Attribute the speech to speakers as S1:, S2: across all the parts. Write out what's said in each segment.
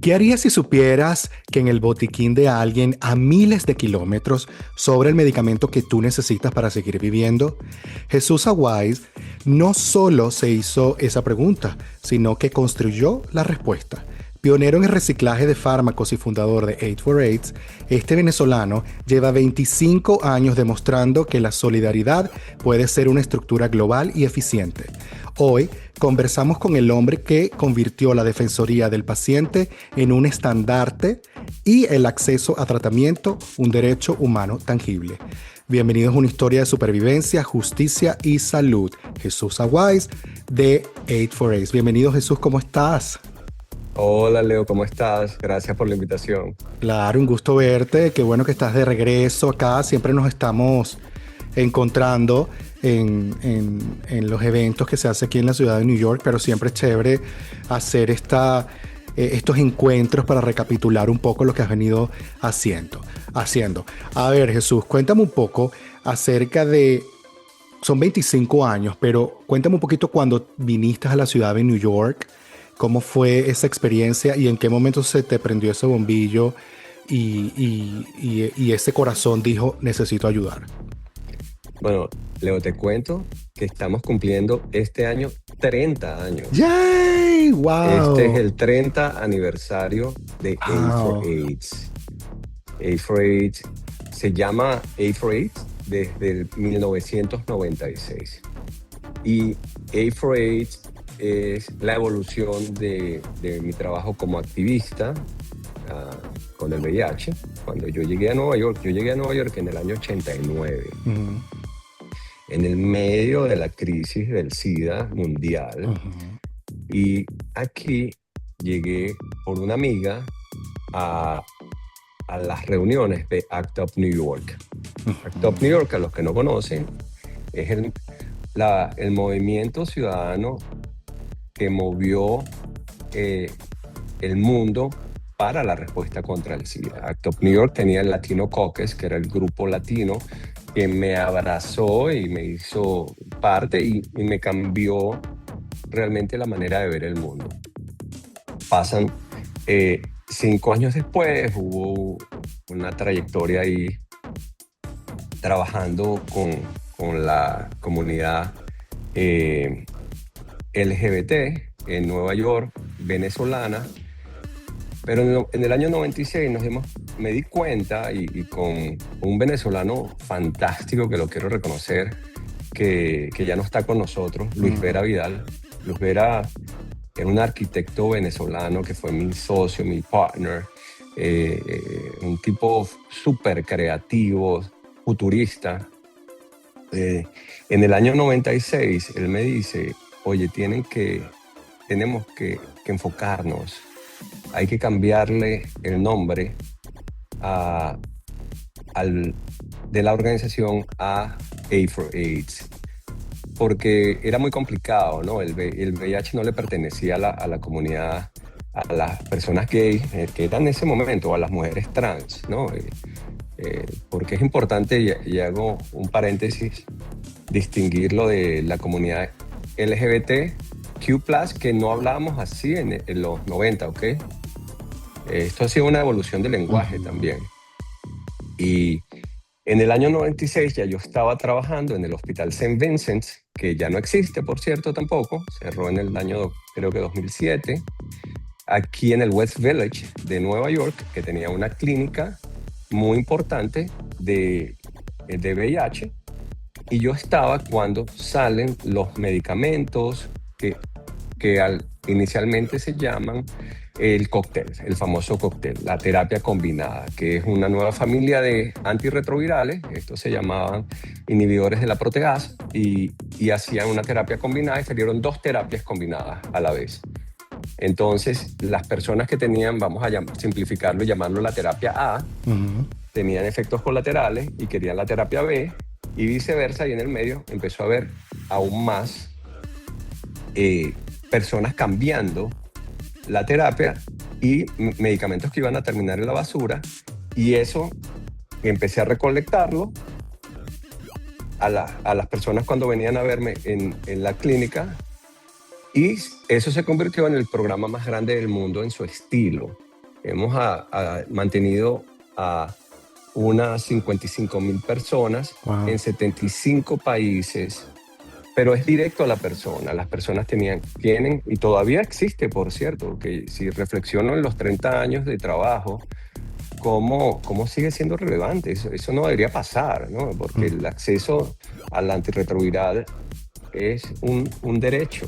S1: ¿Qué harías si supieras que en el botiquín de alguien a miles de kilómetros sobra el medicamento que tú necesitas para seguir viviendo? Jesús Aguais no solo se hizo esa pregunta, sino que construyó la respuesta. Pionero en el reciclaje de fármacos y fundador de Aid for AIDS, este venezolano lleva 25 años demostrando que la solidaridad puede ser una estructura global y eficiente. Hoy conversamos con el hombre que convirtió la Defensoría del Paciente en un estandarte y el acceso a tratamiento un derecho humano tangible. Bienvenidos a una historia de supervivencia, justicia y salud. Jesús Aguais de Aid for AIDS. Bienvenido, Jesús, ¿cómo estás?
S2: Hola Leo, ¿cómo estás? Gracias por la invitación.
S1: Claro, un gusto verte. Qué bueno que estás de regreso acá. Siempre nos estamos encontrando en los eventos que se hace aquí en la ciudad de New York, pero siempre es chévere hacer estos encuentros para recapitular un poco lo que has venido haciendo. A ver, Jesús, cuéntame un poco acerca de... Son 25 años, pero cuéntame un poquito cuando viniste a la ciudad de New York, cómo fue esa experiencia y en qué momento se te prendió ese bombillo y ese corazón dijo, necesito ayudar.
S2: Bueno, Leo, te cuento que estamos cumpliendo este año 30 años.
S1: ¡Yay!
S2: Este es
S1: ¡Wow!
S2: el 30 aniversario de A for
S1: ¡Wow!
S2: AIDS. A for AIDS se llama A for AIDS desde el 1996. Y A for AIDS es la evolución de mi trabajo como activista con el VIH. Cuando yo llegué a Nueva York, en el año 89,
S1: Uh-huh,
S2: en el medio de la crisis del SIDA mundial.
S1: uh-huh,
S2: Y aquí llegué por una amiga a, a las reuniones de ACT UP New York. ACT UP New
S1: uh-huh.
S2: York, a los que no conocen, es el movimiento ciudadano que movió eh, el mundo para la respuesta contra el SIDA. ACT UP New York tenía el Latino Caucus, que era el grupo latino que me abrazó y me hizo parte y me cambió realmente la manera de ver el mundo. Pasan 5 años después, hubo una trayectoria ahí trabajando con la comunidad LGBT en Nueva York, venezolana, pero en el año 96 me di cuenta y con un venezolano fantástico que lo quiero reconocer, que ya no está con nosotros, Luis Vera Vidal. Luis Vera era un arquitecto venezolano que fue mi socio, mi partner, un tipo súper creativo, futurista. En el año 96 él me dice, oye, tenemos que enfocarnos, hay que cambiarle el nombre a, de la organización a A for AIDS, porque era muy complicado, ¿no? El VIH no le pertenecía a la comunidad, a las personas gay, que eran en ese momento, o a las mujeres trans, ¿no? Porque es importante, y hago un paréntesis, distinguirlo de la comunidad LGBTQ+, que no hablábamos así en los 90, ¿ok? Esto ha sido una evolución del lenguaje
S1: Uh-huh.
S2: también. Y en el año 96 ya yo estaba trabajando en el Hospital St. Vincent, que ya no existe, por cierto, tampoco. Cerró en el año, creo que 2007. Aquí en el West Village de Nueva York, que tenía una clínica muy importante de VIH. Y yo estaba cuando salen los medicamentos que inicialmente se llaman el cóctel, el famoso cóctel, la terapia combinada, que es una nueva familia de antirretrovirales. Estos se llamaban inhibidores de la proteasa y hacían una terapia combinada y salieron 2 terapias combinadas a la vez. Entonces, las personas que tenían, vamos a simplificarlo y llamarlo la terapia A,
S1: Uh-huh.
S2: tenían efectos colaterales y querían la terapia B, y viceversa, y en el medio empezó a haber aún más personas cambiando la terapia y medicamentos que iban a terminar en la basura, y eso empecé a recolectarlo a las personas cuando venían a verme en la clínica, Y eso se convirtió en el programa más grande del mundo en su estilo. Hemos mantenido a unas 55,000 personas
S1: Wow.
S2: en 75 países, pero es directo a la persona. Las personas tienen, y todavía existe, por cierto, que si reflexiono en los 30 años de trabajo, cómo sigue siendo relevante. Eso no debería pasar, ¿no? Porque
S1: Mm.
S2: el acceso al antirretroviral es un derecho.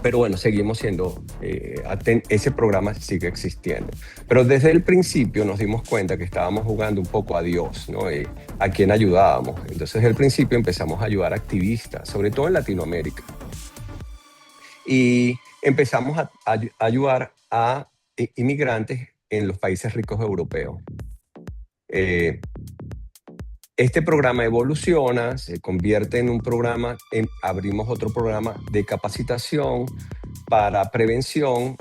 S2: Pero bueno, seguimos siendo, ese programa sigue existiendo. Pero desde el principio nos dimos cuenta que estábamos jugando un poco a Dios, ¿no? A quién ayudábamos. Entonces, desde el principio empezamos a ayudar a activistas, sobre todo en Latinoamérica. Y empezamos a ayudar a inmigrantes en los países ricos europeos. Eh, Este programa evoluciona, se convierte en un programa, abrimos otro programa de capacitación para prevención,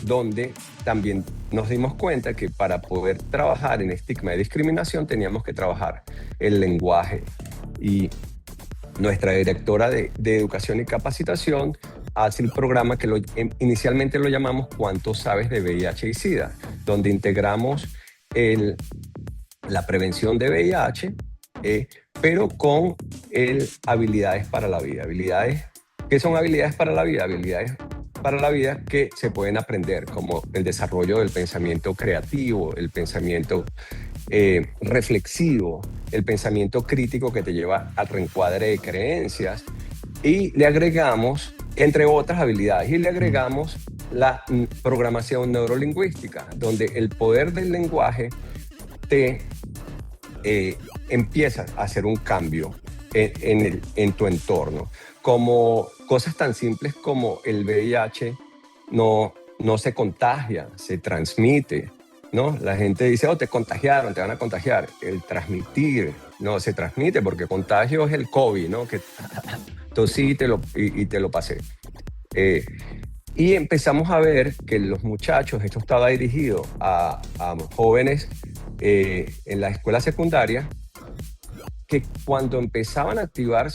S2: donde también nos dimos cuenta que para poder trabajar en estigma y discriminación teníamos que trabajar el lenguaje. Y nuestra directora de educación y capacitación hace el programa que inicialmente lo llamamos ¿Cuánto sabes de VIH y SIDA?, donde integramos la prevención de VIH, pero con habilidades para la vida. ¿Qué son habilidades para la vida? Habilidades para la vida que se pueden aprender, como el desarrollo del pensamiento creativo, el pensamiento reflexivo, el pensamiento crítico que te lleva al reencuadre de creencias, y le agregamos, entre otras habilidades, y le agregamos la programación neurolingüística, donde el poder del lenguaje te empieza a hacer un cambio en tu entorno. Como cosas tan simples como el VIH no se contagia, se transmite, ¿no? La gente dice, oh, te contagiaron, te van a contagiar. El transmitir, no se transmite, porque contagio es el COVID, ¿no? Que tosí y te lo pasé. Y empezamos a ver que los muchachos, esto estaba dirigido a jóvenes en la escuela secundaria, que cuando empezaban a activar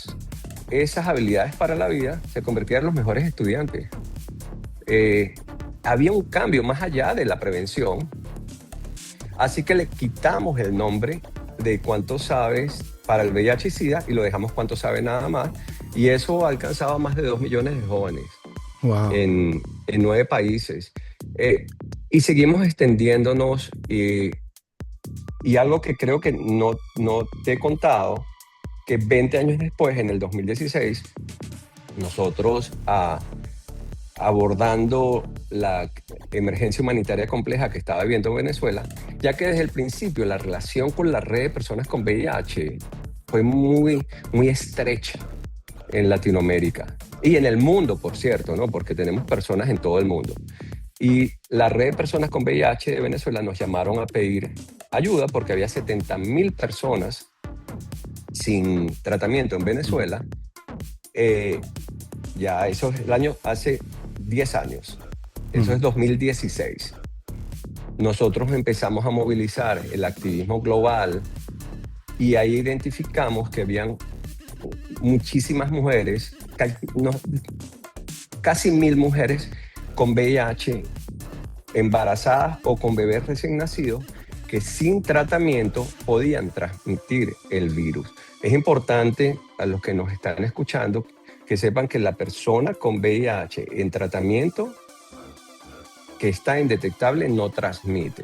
S2: esas habilidades para la vida, se convertían en los mejores estudiantes. Había un cambio más allá de la prevención, así que le quitamos el nombre de Cuánto sabes para el VIH y SIDA y lo dejamos Cuánto sabe nada más, y eso ha alcanzado a más de 2 millones de jóvenes.
S1: Wow.
S2: En 9 países. Y seguimos extendiéndonos, y algo que creo que no te he contado, que 20 años después, en el 2016, nosotros abordando la emergencia humanitaria compleja que estaba viviendo Venezuela, ya que desde el principio la relación con la red de personas con VIH fue muy, muy estrecha en Latinoamérica y en el mundo, por cierto, ¿no? Porque tenemos personas en todo el mundo. Y la red de personas con VIH de Venezuela nos llamaron a pedir ayuda porque había 70,000 personas sin tratamiento en Venezuela. Ya eso es hace 10 años. Eso es 2016. Nosotros empezamos a movilizar el activismo global y ahí identificamos que habían muchísimas mujeres, casi 1,000 mujeres con VIH embarazadas o con bebés recién nacidos que sin tratamiento podían transmitir el virus. Es importante a los que nos están escuchando que sepan que la persona con VIH en tratamiento que está indetectable no transmite.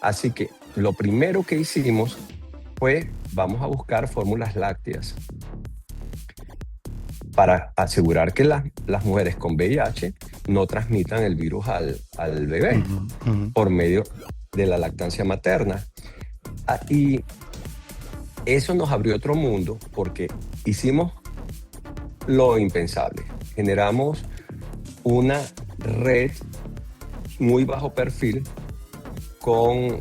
S2: Así que lo primero que hicimos fue, vamos a buscar fórmulas lácteas para asegurar que las mujeres con VIH no transmitan el virus al bebé por medio de la lactancia materna. Y eso nos abrió otro mundo porque hicimos lo impensable. Generamos una red muy bajo perfil con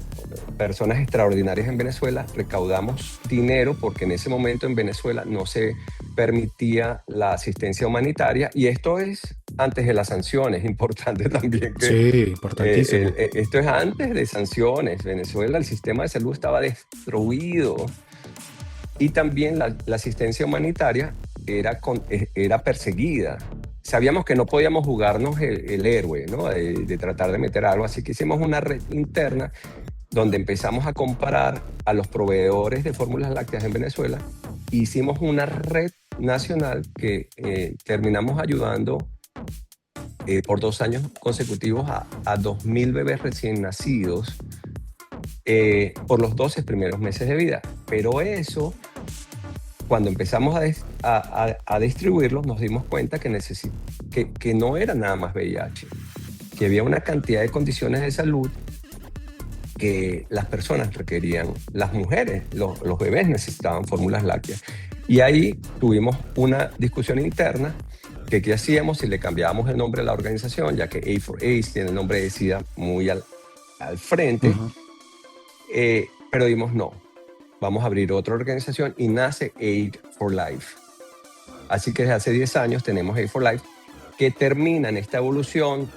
S2: personas extraordinarias en Venezuela. Recaudamos dinero porque en ese momento en Venezuela no se permitía la asistencia humanitaria, y esto es antes de las sanciones. Importante también que
S1: Sí, importantísimo.
S2: esto es antes de sanciones. Venezuela, el sistema de salud estaba destruido, y también la asistencia humanitaria era perseguida. sabíamos que no podíamos jugarnos el héroe, ¿no? De tratar de meter algo, así que hicimos una red interna donde empezamos a comparar a los proveedores de fórmulas lácteas en Venezuela. Hicimos una red nacional que terminamos ayudando por 2 años consecutivos a 2.000 bebés recién nacidos por los 12 primeros meses de vida. Pero eso, cuando empezamos a distribuirlos, nos dimos cuenta que no era nada más VIH, que había una cantidad de condiciones de salud que las personas requerían, las mujeres, los bebés necesitaban fórmulas lácteas. Y ahí tuvimos una discusión interna que qué hacíamos si le cambiábamos el nombre a la organización, ya que A4AIDS tiene el nombre de SIDA muy al frente. Pero dimos no, vamos a abrir otra organización y nace Aid for Life. Así que desde hace 10 años tenemos Aid for Life, que termina en esta evolución.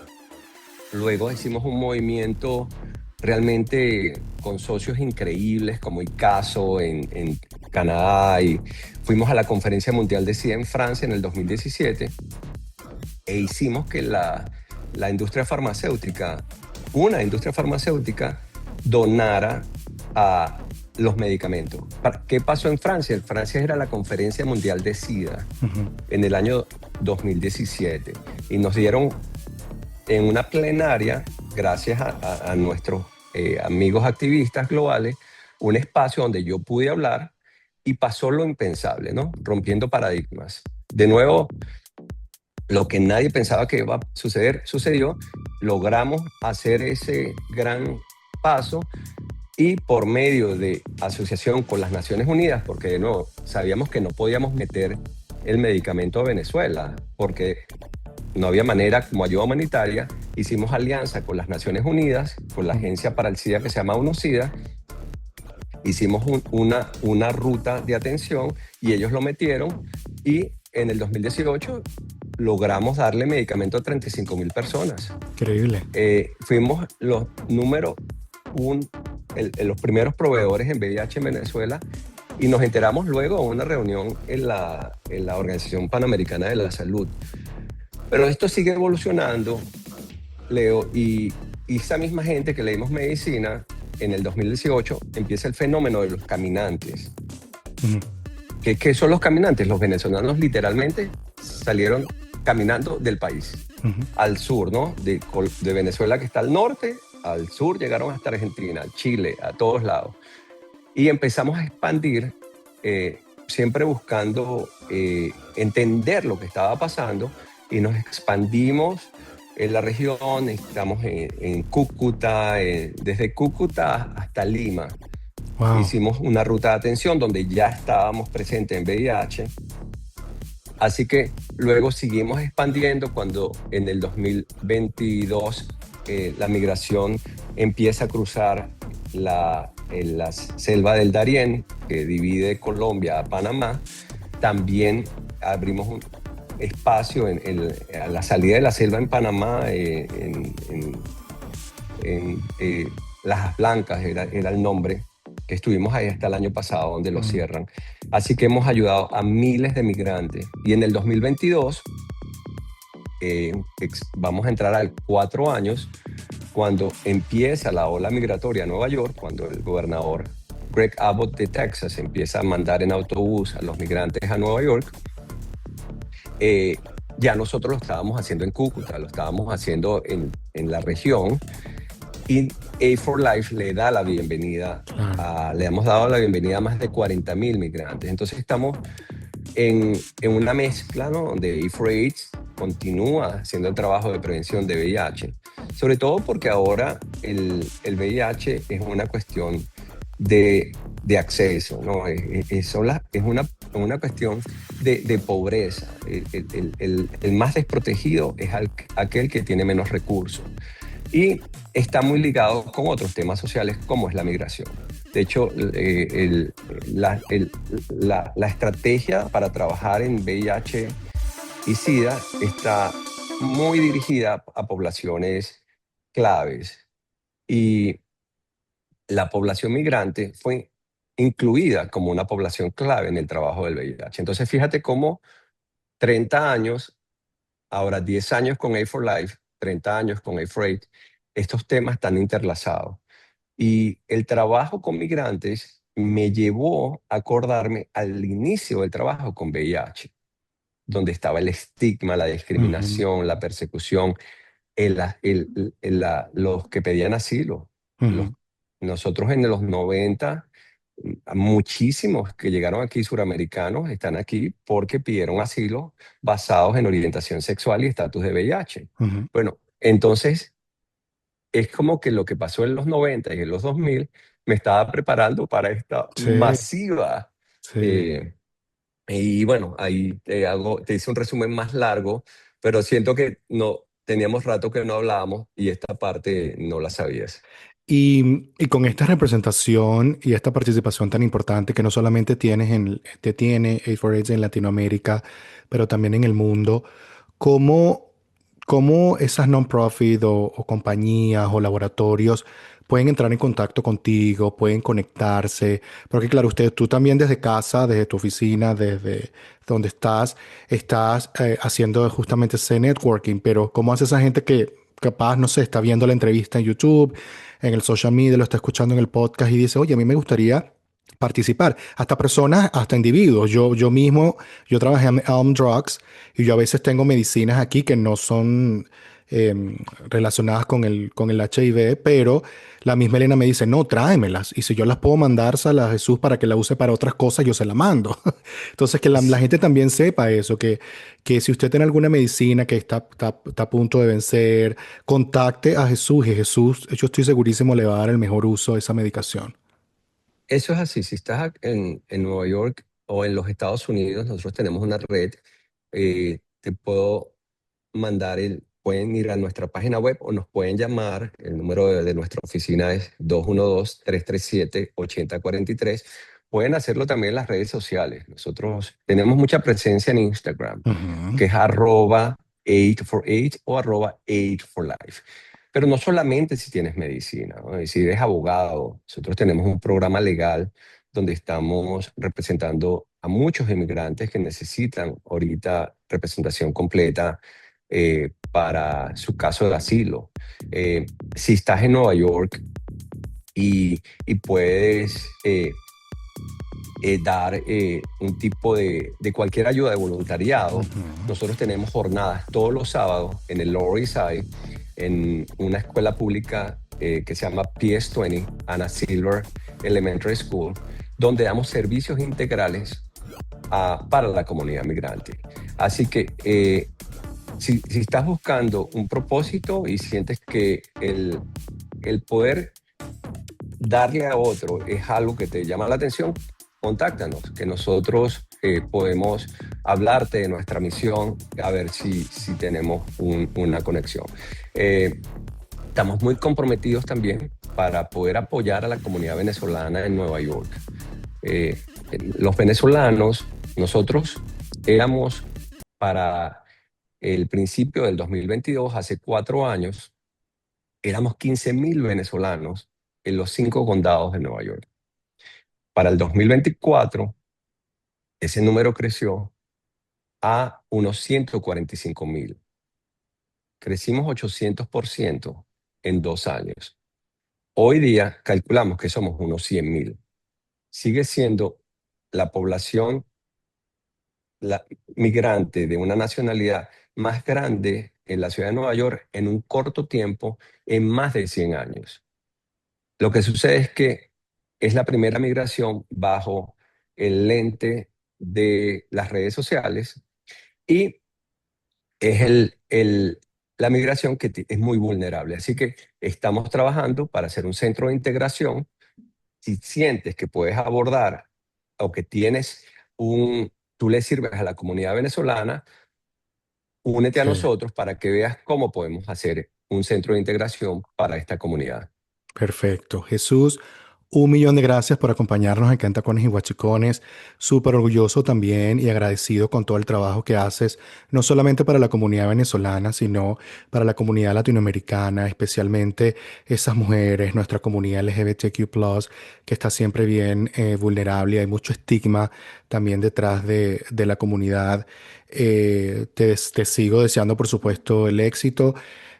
S2: Luego hicimos un movimiento realmente con socios increíbles como ICASO en Canadá, y fuimos a la Conferencia Mundial de SIDA en Francia en el 2017 e hicimos que la industria farmacéutica, una industria farmacéutica, donara a los medicamentos. ¿Qué pasó en Francia? En Francia era la Conferencia Mundial de SIDA en el año 2017 y nos dieron en una plenaria, gracias a nuestros amigos activistas globales, un espacio donde yo pude hablar y pasó lo impensable, ¿no? Rompiendo paradigmas. De nuevo, lo que nadie pensaba que iba a suceder, sucedió. Logramos hacer ese gran paso y por medio de asociación con las Naciones Unidas, porque de nuevo sabíamos que no podíamos meter el medicamento a Venezuela, porque no había manera como ayuda humanitaria. Hicimos alianza con las Naciones Unidas, con la agencia para el SIDA que se llama UNOSIDA. Hicimos una ruta de atención y ellos lo metieron, y en el 2018 logramos darle medicamento a 35.000 personas.
S1: Increíble.
S2: Fuimos los los primeros proveedores en VIH en Venezuela, y nos enteramos luego en una reunión en la Organización Panamericana de la Salud. Pero esto sigue evolucionando, Leo, y esa misma gente que leímos medicina, en el 2018 empieza el fenómeno de los caminantes. ¿Qué son los caminantes? Los venezolanos literalmente salieron caminando del país al sur, ¿no? De Venezuela, que está al norte, al sur llegaron hasta Argentina, Chile, a todos lados. Y empezamos a expandir, siempre buscando entender lo que estaba pasando, y nos expandimos en la región. Estamos en Cúcuta, desde Cúcuta hasta Lima. Wow. Hicimos una ruta de atención donde ya estábamos presentes en VIH. Así que luego seguimos expandiendo cuando en el 2022 la migración empieza a cruzar la selva del Darién, que divide Colombia a Panamá. También abrimos un espacio a la salida de la selva en Panamá, en Las Blancas era el nombre, que estuvimos ahí hasta el año pasado, donde lo cierran. Así que hemos ayudado a miles de migrantes. Y en el 2022 vamos a entrar a 4 años, cuando empieza la ola migratoria a Nueva York, cuando el gobernador Greg Abbott de Texas empieza a mandar en autobús a los migrantes a Nueva York. Ya nosotros lo estábamos haciendo en Cúcuta, lo estábamos haciendo en la región, y A4Life le da la bienvenida, le hemos dado la bienvenida a más de 40.000 migrantes. Entonces estamos en una mezcla, ¿no?, donde A4AIDS continúa haciendo el trabajo de prevención de VIH, sobre todo porque ahora el VIH es una cuestión de acceso, ¿no? Es una cuestión de pobreza. El más desprotegido es aquel que tiene menos recursos, y está muy ligado con otros temas sociales como es la migración. De hecho, la estrategia para trabajar en VIH y SIDA está muy dirigida a poblaciones claves, y la población migrante fue incluida como una población clave en el trabajo del VIH. Entonces, fíjate cómo 30 años Ahora 10 años con A4Life, 30 años con A4Aid, estos temas están interlazados. Y el trabajo con migrantes me llevó a acordarme al inicio del trabajo con VIH, donde estaba el estigma, la
S1: Ujú,
S2: discriminación, la persecución, los que pedían asilo. Los,
S1: ujú,
S2: nosotros en los 90, muchísimos que llegaron aquí, suramericanos, están aquí porque pidieron asilo basados en orientación sexual y estatus de VIH.
S1: ujú.
S2: Bueno, entonces es como que lo que pasó en los 90 y en los 2000 me estaba preparando para esta
S1: Sí,
S2: masiva.
S1: sí.
S2: eh, y bueno, ahí te hice un resumen más largo, pero siento que no teníamos rato que no hablábamos y esta parte no la sabías.
S1: Y con esta representación y esta participación tan importante que no solamente te tiene A4AIDS en Latinoamérica, pero también en el mundo, ¿cómo, cómo esas non-profit o compañías o laboratorios pueden entrar en contacto contigo, pueden conectarse? Porque claro, tú también desde casa, desde tu oficina, desde donde estás haciendo justamente ese networking, pero ¿cómo hace esa gente que capaz, no sé, está viendo la entrevista en YouTube, en el social media, lo está escuchando en el podcast y dice, oye, a mí me gustaría participar? Hasta personas, hasta individuos. Yo mismo, yo trabajé en Elm Drugs y yo a veces tengo medicinas aquí que no son relacionadas con el HIV, pero la misma Elena me dice, no, tráemelas. Y si yo las puedo mandárselas a Jesús para que la use para otras cosas, yo se la mando. Entonces, que la gente también sepa eso, que si usted tiene alguna medicina que está a punto de vencer, contacte a Jesús y Jesús, yo estoy segurísimo, le va a dar el mejor uso de esa medicación.
S2: Eso es así. Si estás en Nueva York o en los Estados Unidos, nosotros tenemos una red. Te puedo mandar pueden ir a nuestra página web o nos pueden llamar. El número de nuestra oficina es 212-337-8043. Pueden hacerlo también en las redes sociales. Nosotros tenemos mucha presencia en Instagram,
S1: Ujú,
S2: que es arroba 848 o arroba 8forlife. Pero no solamente si tienes medicina, ¿no? Si eres abogado, nosotros tenemos un programa legal donde estamos representando a muchos inmigrantes que necesitan ahorita representación completa para su caso de asilo. Si estás en Nueva York y puedes dar un tipo de cualquier ayuda de voluntariado,
S1: ujú.
S2: nosotros tenemos jornadas todos los sábados en el Lower East Side, en una escuela pública que se llama PS20, Anna Silver Elementary School, donde damos servicios integrales para la comunidad migrante. Así que si estás buscando un propósito y sientes que el poder darle a otro es algo que te llama la atención, contáctanos, que nosotros podemos hablarte de nuestra misión, a ver si tenemos una conexión. Eh, Estamos muy comprometidos también para poder apoyar a la comunidad venezolana en Nueva York. Eh, los venezolanos, nosotros éramos para el principio del 2022, hace 4 años, éramos 15.000 venezolanos en los 5 condados de Nueva York. Para el 2024, ese número creció a unos 145.000. Crecimos 800% en 2 años. Hoy día calculamos que somos unos 100.000. Sigue siendo la población migrante de una nacionalidad más grande en la ciudad de Nueva York en un corto tiempo, en más de 100 años. Lo que sucede es que es la primera migración bajo el lente de las redes sociales y es la migración que es muy vulnerable. Así que estamos trabajando para hacer un centro de integración. Si sientes que puedes abordar o que tú le sirves a la comunidad venezolana, únete a
S1: Sí,
S2: nosotros para que veas cómo podemos hacer un centro de integración para esta comunidad.
S1: perfecto. Jesús, Un millón de gracias por acompañarnos acá en Tacones y Guachicones. Súper orgulloso también y agradecido con todo el trabajo que haces, no solamente para la comunidad venezolana, sino para la comunidad latinoamericana, especialmente esas mujeres, nuestra comunidad LGBTQ+, que está siempre bien vulnerable. Hay mucho estigma también detrás de la comunidad. Te sigo deseando, por supuesto, el éxito.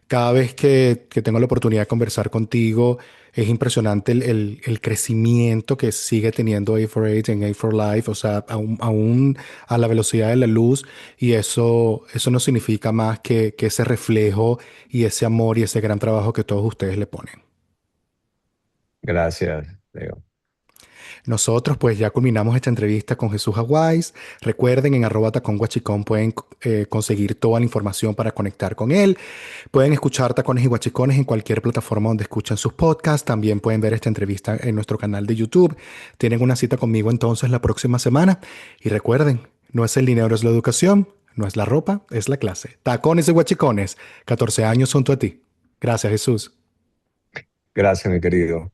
S1: Cada vez que tengo la oportunidad de conversar contigo, es impresionante el crecimiento que sigue teniendo A4Age en A4Life, o sea, aún a la velocidad de la luz, y eso no significa más que ese reflejo y ese amor y ese gran trabajo que todos ustedes le ponen.
S2: Gracias, Leo.
S1: Nosotros pues ya culminamos esta entrevista con Jesús Aguais. Recuerden, en @taconguachicón pueden conseguir toda la información para conectar con él. Pueden escuchar Tacones y Guachicones en cualquier plataforma donde escuchan sus podcasts. También pueden ver esta entrevista en nuestro canal de YouTube. Tienen una cita conmigo entonces la próxima semana. Y recuerden, no es el dinero, es la educación. No es la ropa, es la clase. Tacones y Guachicones. 14 años junto a ti. Gracias, Jesús.
S2: Gracias, mi querido.